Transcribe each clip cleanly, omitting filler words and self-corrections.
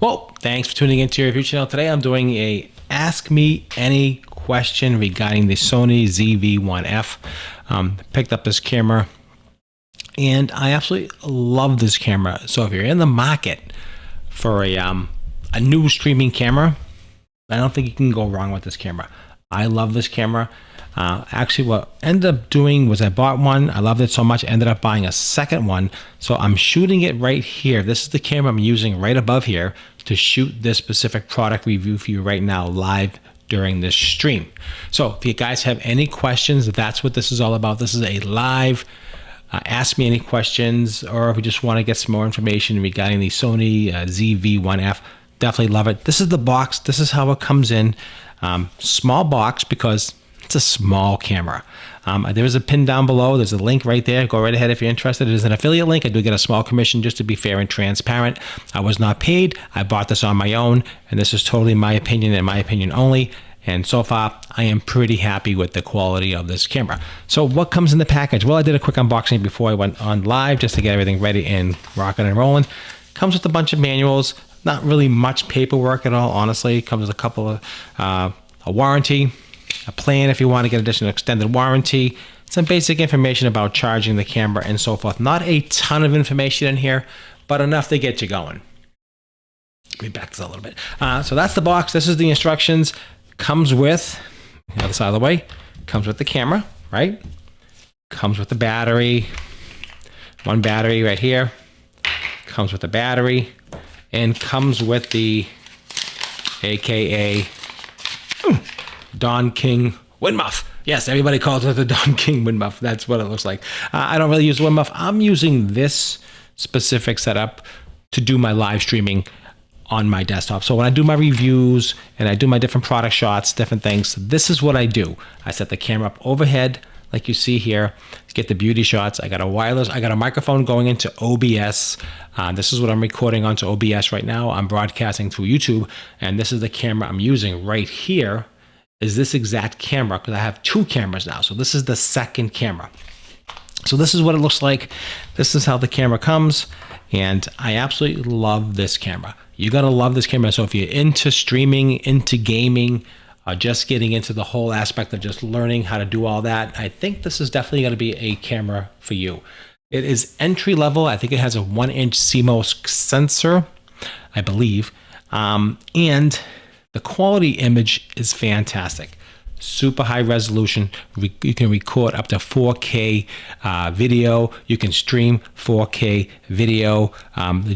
Well, thanks for tuning into your review channel. Today I'm doing a Ask Me Any question regarding the Sony ZV-1F. Picked up this camera and I absolutely love this camera. So if you're in the market for a new streaming camera, I don't think you can go wrong with this camera. I love this camera. Actually, what I ended up doing was I bought one. I loved it so much. I ended up buying a second one. So I'm shooting it right here. This is the camera I'm using right above here to shoot this specific product review for you right now live during this stream. So if you guys have any questions, that's what this is all about. This is a live ask me any questions, or if you just want to get some more information regarding the Sony ZV-1F, definitely love it. This is the box. This is how it comes in. Small box because it's a small camera. There is a pin down below. There's a link right there. Go right ahead if you're interested. It is an affiliate link. I do get a small commission just to be fair and transparent. I was not paid. I bought this on my own, and this is totally my opinion and my opinion only. And so far, I am pretty happy with the quality of this camera. So what comes in the package? Well, I did a quick unboxing before I went on live just to get everything ready and rocking and rolling. Comes with a bunch of manuals. Not really much paperwork at all, honestly. Comes with a couple of a warranty, a plan if you want to get additional extended warranty, some basic information about charging the camera and so forth. Not a ton of information in here, but enough to get you going. Let me back this a little bit. So that's the box. This is the instructions. Comes with, the other side of the way, comes with the camera, right? Comes with the battery. One battery right here. Comes with the battery. And comes with the AKA Don King wind muff. Yes, everybody calls it the Don King wind muff. That's what it looks like. I don't really use the wind muff. I'm using this specific setup to do my live streaming on my desktop. So when I do my reviews and I do my different product shots, different things, this is what I do. I set the camera up overhead like you see here to get the beauty shots. I got a wireless, I got a microphone going into OBS. This is what I'm recording onto OBS right now. I'm broadcasting through YouTube, and this is the camera I'm using right here is this exact camera because I have two cameras now. So this is the second camera. So this is what it looks like. This is how the camera comes, and I absolutely love this camera. You gotta love this camera. So if you're into streaming, into gaming, just getting into the whole aspect of just learning how to do all that, I think this is definitely gonna be a camera for you. It is entry level. I think it has a 1-inch CMOS sensor, I believe, and the quality image is fantastic. Super high resolution. You can record up to 4K video. You can stream 4K video.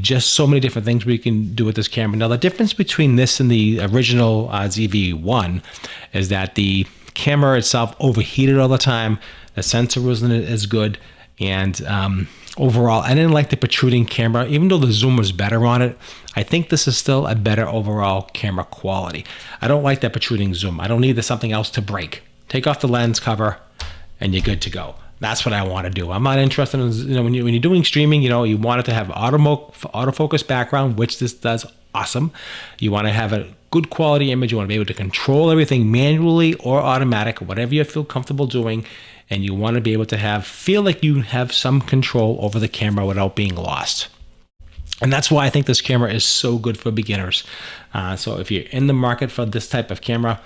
Just so many different things we can do with this camera. Now, the difference between this and the original ZV-1 is that the camera itself overheated all the time. The sensor wasn't as good. And overall, I didn't like the protruding camera. Even though the zoom was better on it, I think this is still a better overall camera quality. I don't like that protruding zoom. I don't need something else to break. Take off the lens cover and you're good to go. That's what I want to do. I'm not interested in, when you're doing streaming, you want it to have autofocus background, which this does awesome. You want to have a good quality image. You want to be able to control everything manually or automatic, whatever you feel comfortable doing. And you want to be able to feel like you have some control over the camera without being lost. And that's why I think this camera is so good for beginners. So if you're in the market for this type of camera,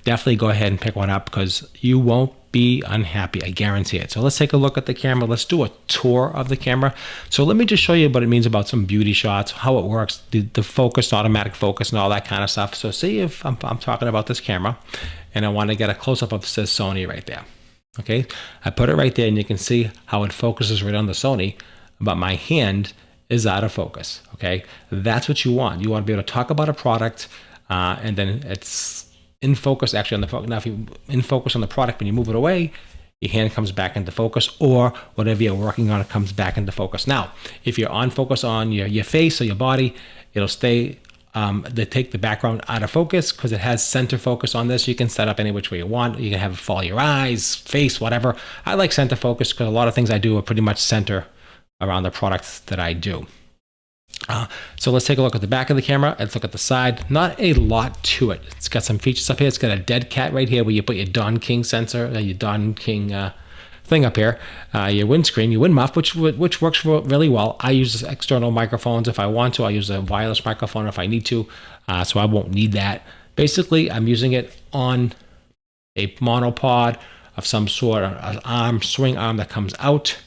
definitely go ahead and pick one up because you won't be unhappy. I guarantee it. So let's take a look at the camera. Let's do a tour of the camera. So let me just show you what it means about some beauty shots, how it works, the focus, automatic focus, and all that kind of stuff. So see if I'm talking about this camera and I want to get a close-up of it says Sony right there. Okay, I put it right there and you can see how it focuses right on the Sony, but my hand is out of focus. Okay, that's what you want. You want to be able to talk about a product and then it's in focus actually on the focus. Now, if you in focus on the product, when you move it away, your hand comes back into focus, or whatever you're working on, it comes back into focus. Now, if you're on focus on your face or your body, it'll stay. They take the background out of focus because it has center focus on this. You can set up any which way you want. You can have it follow your eyes, face, whatever. I like center focus because a lot of things I do are pretty much center around the products that I do. So let's take a look at the back of the camera. Let's look at the side. Not a lot to it. It's got some features up here. It's got a dead cat right here where you put your Don King sensor, your Don King thing up here, your windscreen, your wind muff, which works really well. I use external microphones if I want to. I use a wireless microphone if I need to, so I won't need that. Basically, I'm using it on a monopod of some sort, an swing arm that comes out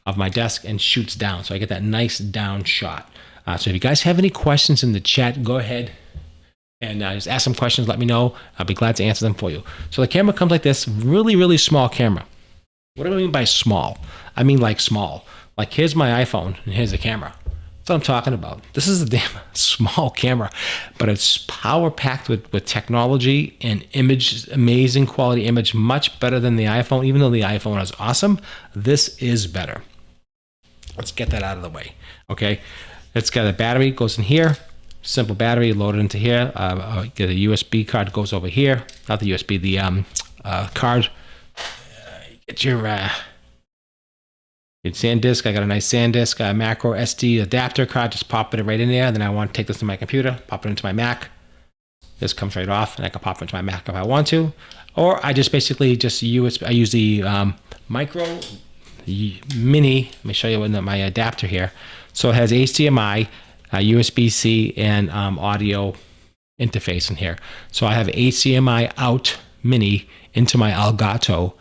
of my desk and shoots down, so I get that nice down shot. So if you guys have any questions in the chat, go ahead and just ask some questions. Let me know. I'll be glad to answer them for you. So the camera comes like this, really, really small camera. What do I mean by small? I mean like small. Like here's my iPhone and here's the camera. That's what I'm talking about. This is a damn small camera, but it's power packed with technology and image, amazing quality image, much better than the iPhone. Even though the iPhone is awesome, this is better. Let's get that out of the way. Okay. It's got a battery, goes in here, simple battery, load it into here. Get a USB card, goes over here. Not the USB, the card. Get your SanDisk. I got a nice SanDisk macro SD adapter card. Just pop it right in there. Then I want to take this to my computer, pop it into my Mac. This comes right off, and I can pop it into my Mac if I want to. Or I just basically just use the micro mini. Let me show you my adapter here. So it has HDMI, USB-C, and audio interface in here. So I have HDMI out mini into my Elgato,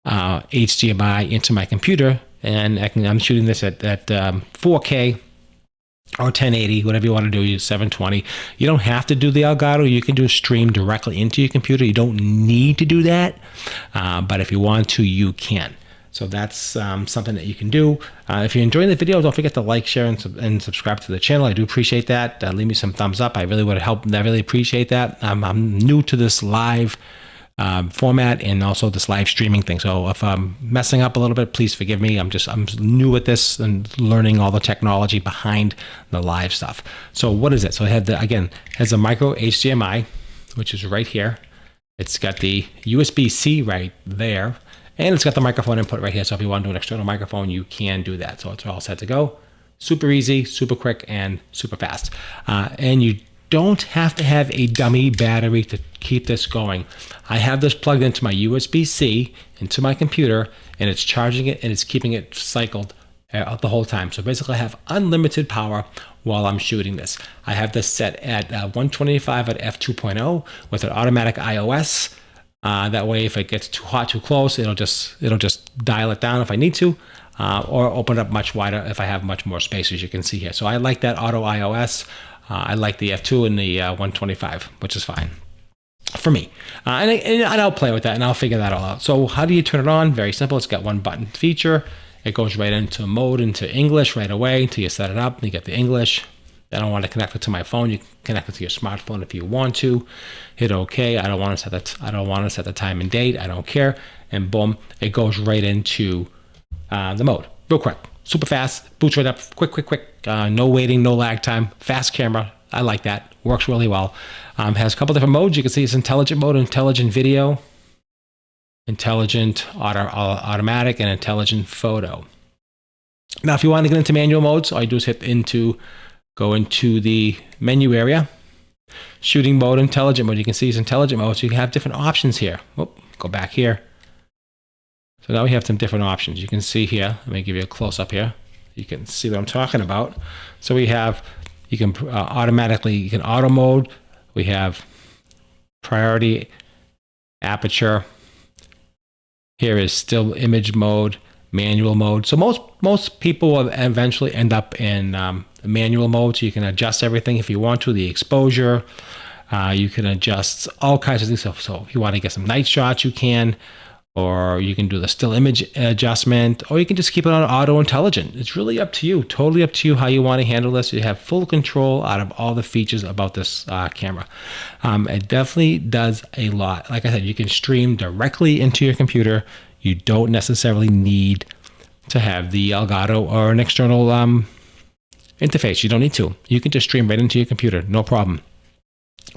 HDMI into my computer, and I'm shooting this at 4K or 1080, whatever you want to do. Use 720. You don't have to do the Elgato. You can do a stream directly into your computer. You don't need to do that, but if you want to, you can. So that's something that you can do. If you're enjoying the video, don't forget to like, share, and subscribe to the channel. I do appreciate that. Leave me some thumbs up. I really would help. I really appreciate that. I'm new to this live format and also this live streaming thing. So if I'm messing up a little bit, please forgive me. I'm new at this and learning all the technology behind the live stuff. So what is it? So it has a micro HDMI, which is right here. It's got the USB-C right there. And it's got the microphone input right here. So if you want to do an external microphone, you can do that. So it's all set to go. Super easy, super quick, and super fast. And you don't have to have a dummy battery to keep this going. I have this plugged into my USB-C into my computer, and it's charging it and it's keeping it cycled the whole time. So basically I have unlimited power while I'm shooting this. I have this set at 125 at f2.0 with an automatic iOS. That way, if it gets too hot, too close, it'll just dial it down if I need to, or open it up much wider if I have much more space, as you can see here. So I like that auto iOS. I like the f2 and the 125, which is fine for me. And I'll play with that and I'll figure that all out. So how do you turn it on? Very simple. It's got one button feature. It goes right into mode, into English right away until you set it up. You get the English. I don't want to connect it to my phone. You can connect it to your smartphone if you want to. Hit OK. I don't want to set the time and date. I don't care. And boom, it goes right into the mode. Real quick, super fast, boots right up, quick. No waiting, no lag time. Fast camera. I like that. Works really well. Has a couple different modes. You can see it's intelligent mode, intelligent video, intelligent automatic, and intelligent photo. Now, if you want to get into manual modes, all you do is go into the menu area, shooting mode, intelligent mode. You can see it's intelligent mode, so you have different options here. Go back here. So now we have some different options. You can see here, let me give you a close up here. You can see what I'm talking about. So you can auto mode. We have priority, aperture. Here is still image mode, manual mode. So most people will eventually end up in manual mode, so you can adjust everything if you want to, the exposure. You can adjust all kinds of things. So if you want to get some night shots, you can, or you can do the still image adjustment, or you can just keep it on auto intelligent. It's really up to you, totally up to you how you want to handle this. You have full control out of all the features about this camera. It definitely does a lot. Like I said, you can stream directly into your computer. You don't necessarily need to have the Elgato or an external interface. You don't need to. You can just stream right into your computer, no problem.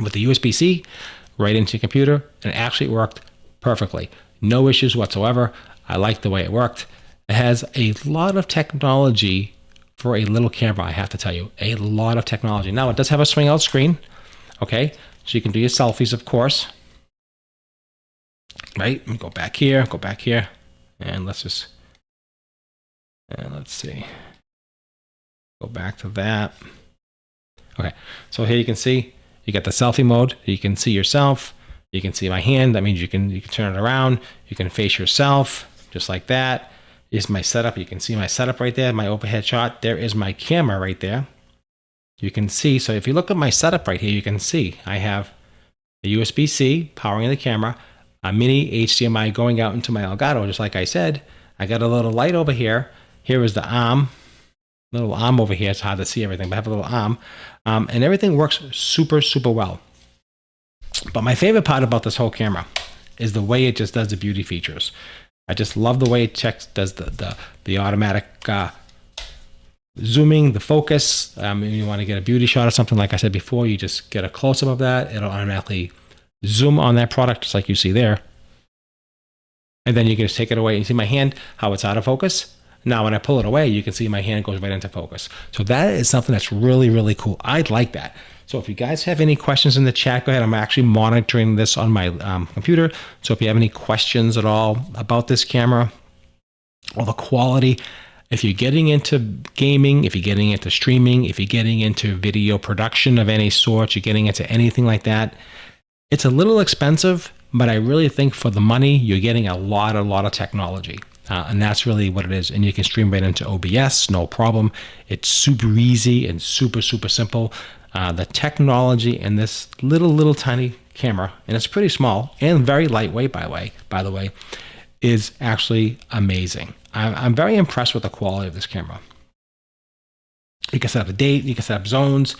With the USB-C, right into your computer, and it actually worked perfectly. No issues whatsoever. I like the way it worked. It has a lot of technology for a little camera, I have to tell you. A lot of technology. Now, it does have a swing out screen, okay? So you can do your selfies, of course. Right? Go back here, And let's see. Go back to that. Okay, so here you can see you got the selfie mode. You can see yourself. You can see my hand. That means you can turn it around. You can face yourself just like that. Here's my setup. You can see my setup right there, my overhead shot. There is my camera right there. You can see, so if you look at my setup right here, you can see I have a USB-C powering the camera, a mini HDMI going out into my Elgato, just like I said. I got a little light over here. Here is the arm, little arm over here. It's hard to see everything, but I have a little arm. And everything works super, super well. But my favorite part about this whole camera is the way it just does the beauty features. I just love the way it does the automatic zooming, the focus. If you want to get a beauty shot or something, like I said before, you just get a close-up of that. It'll automatically zoom on that product, just like you see there. And then you can just take it away. You see my hand, how it's out of focus. Now, when I pull it away, you can see my hand goes right into focus. So that is something that's really, really cool. I like that. So if you guys have any questions in the chat, go ahead. I'm actually monitoring this on my computer. So if you have any questions at all about this camera or the quality, if you're getting into gaming, if you're getting into streaming, if you're getting into video production of any sort, you're getting into anything like that, it's a little expensive, but I really think for the money, you're getting a lot of technology. And that's really what it is. And you can stream right into OBS, no problem. It's super easy and super, super simple. The technology in this little tiny camera, and it's pretty small and very lightweight, by the way, is actually amazing. I'm very impressed with the quality of this camera. You can set up a date, you can set up zones,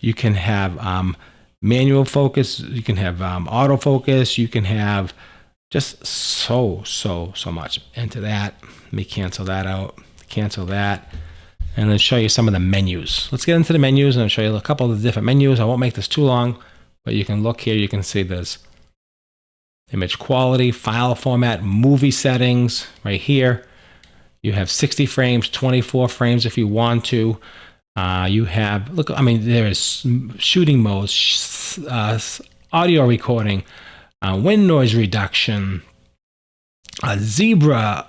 you can have manual focus, you can have autofocus, you can have just so much into that. Let me cancel that out, cancel that, and then show you some of the menus. Let's get into the menus and I'll show you a couple of the different menus. I won't make this too long, but you can look here, you can see there's image quality, file format, movie settings right here. You have 60 frames, 24 frames if you want to. You have, look, I mean, there's shooting modes, audio recording, wind noise reduction, zebra,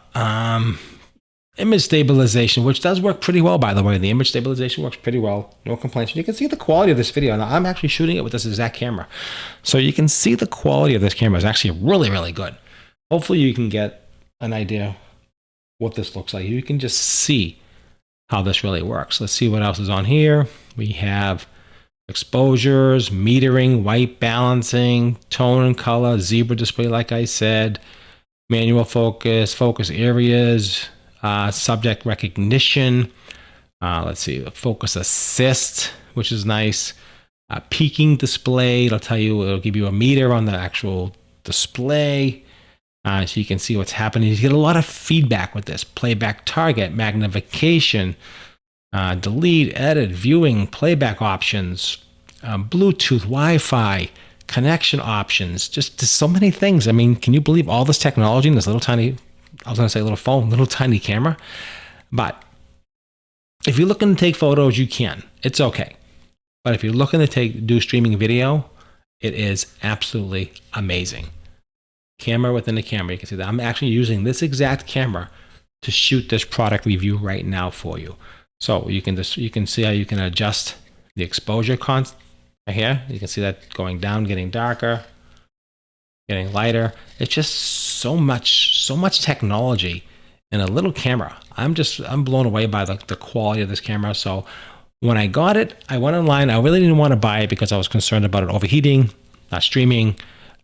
image stabilization, which does work pretty well, by the way. The image stabilization works pretty well. No complaints. You can see the quality of this video. Now, I'm actually shooting it with this exact camera. So you can see the quality of this camera is actually really, really good. Hopefully you can get an idea what this looks like. You can just see how this really works. Let's see what else is on here. We have exposures, metering, white balancing, tone and color, zebra display, like I said, manual focus, focus areas, subject recognition. Let's see, focus assist, which is nice. Peaking display, it'll give you a meter on the actual display. So you can see what's happening. You get a lot of feedback with this. Playback target, magnification, delete, edit, viewing, playback options, Bluetooth, Wi-Fi, connection options, just so many things. I mean, can you believe all this technology in this little tiny, I was going to say little phone, little tiny camera? But if you're looking to take photos, you can. It's okay. But if you're looking to do streaming video, it is absolutely amazing. Camera within the camera. You can see that I'm actually using this exact camera to shoot this product review right now for you. So you can see how you can adjust the exposure right here. You can see that going down, getting darker, getting lighter. It's just so much technology in a little camera. I'm blown away by the quality of this camera. So when I got it, I went online. I really didn't want to buy it because I was concerned about it overheating, not streaming,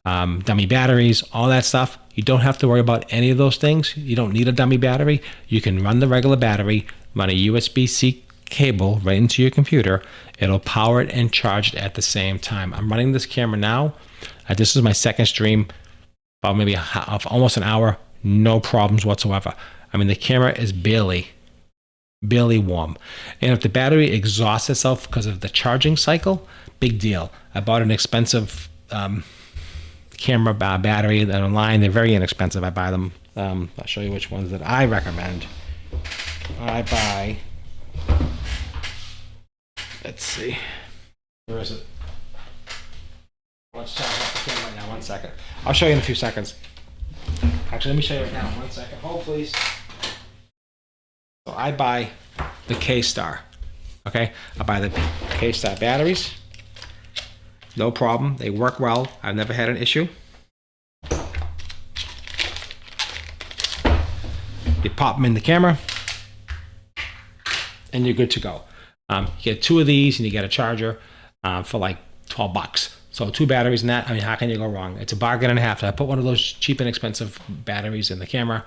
dummy batteries, all that stuff. You don't have to worry about any of those things. You don't need a dummy battery. You can run the regular battery, run a USB-C cable right into your computer. It'll power it and charge it at the same time. I'm running this camera now. This is my second stream, about maybe almost an hour. No problems whatsoever. I mean, the camera is barely warm. And if the battery exhausts itself because of the charging cycle, big deal. I bought an expensive camera battery that online. They're very inexpensive. I buy them. I'll show you which ones that I recommend. I buy, let's see, where is it? Let's charge up the camera right now, 1 second. I'll show you in a few seconds. Actually, let me show you right now. 1 second. Hold, please. So I buy the K-Star. Okay? I buy the K-Star batteries. No problem. They work well. I've never had an issue. You pop them in the camera, and you're good to go. You get 2 of these, and you get a charger for like $12. So 2 batteries in that. I mean, how can you go wrong? It's a bargain and a half. I put one of those cheap and expensive batteries in the camera,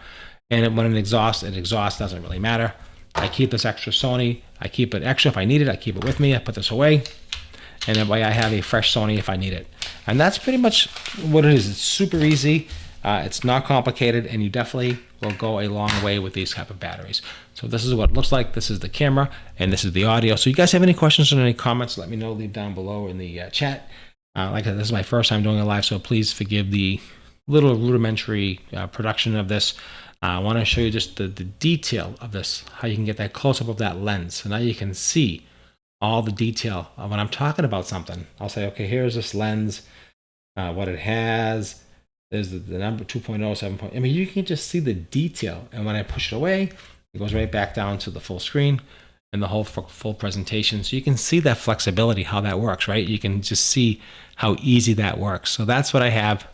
and when it exhausts, doesn't really matter. I keep this extra Sony. I keep it extra if I need it. I keep it with me. I put this away, and that way I have a fresh Sony if I need it. And that's pretty much what it is. It's super easy. It's not complicated, and you definitely will go a long way with these type of batteries. So this is what it looks like. This is the camera, and this is the audio. So you guys have any questions or any comments, let me know. Leave down below in the chat. Like I said, this is my first time doing a live, so please forgive the little rudimentary production of this. I want to show you just the detail of this, how you can get that close-up of that lens. So now you can see all the detail of when I'm talking about something. I'll say, okay, here's this lens, what it has. There's the number 2.0, 7. I mean, you can just see the detail. And when I push it away, it goes right back down to the full screen and the whole full presentation. So you can see that flexibility, how that works, right? You can just see how easy that works. So that's what I have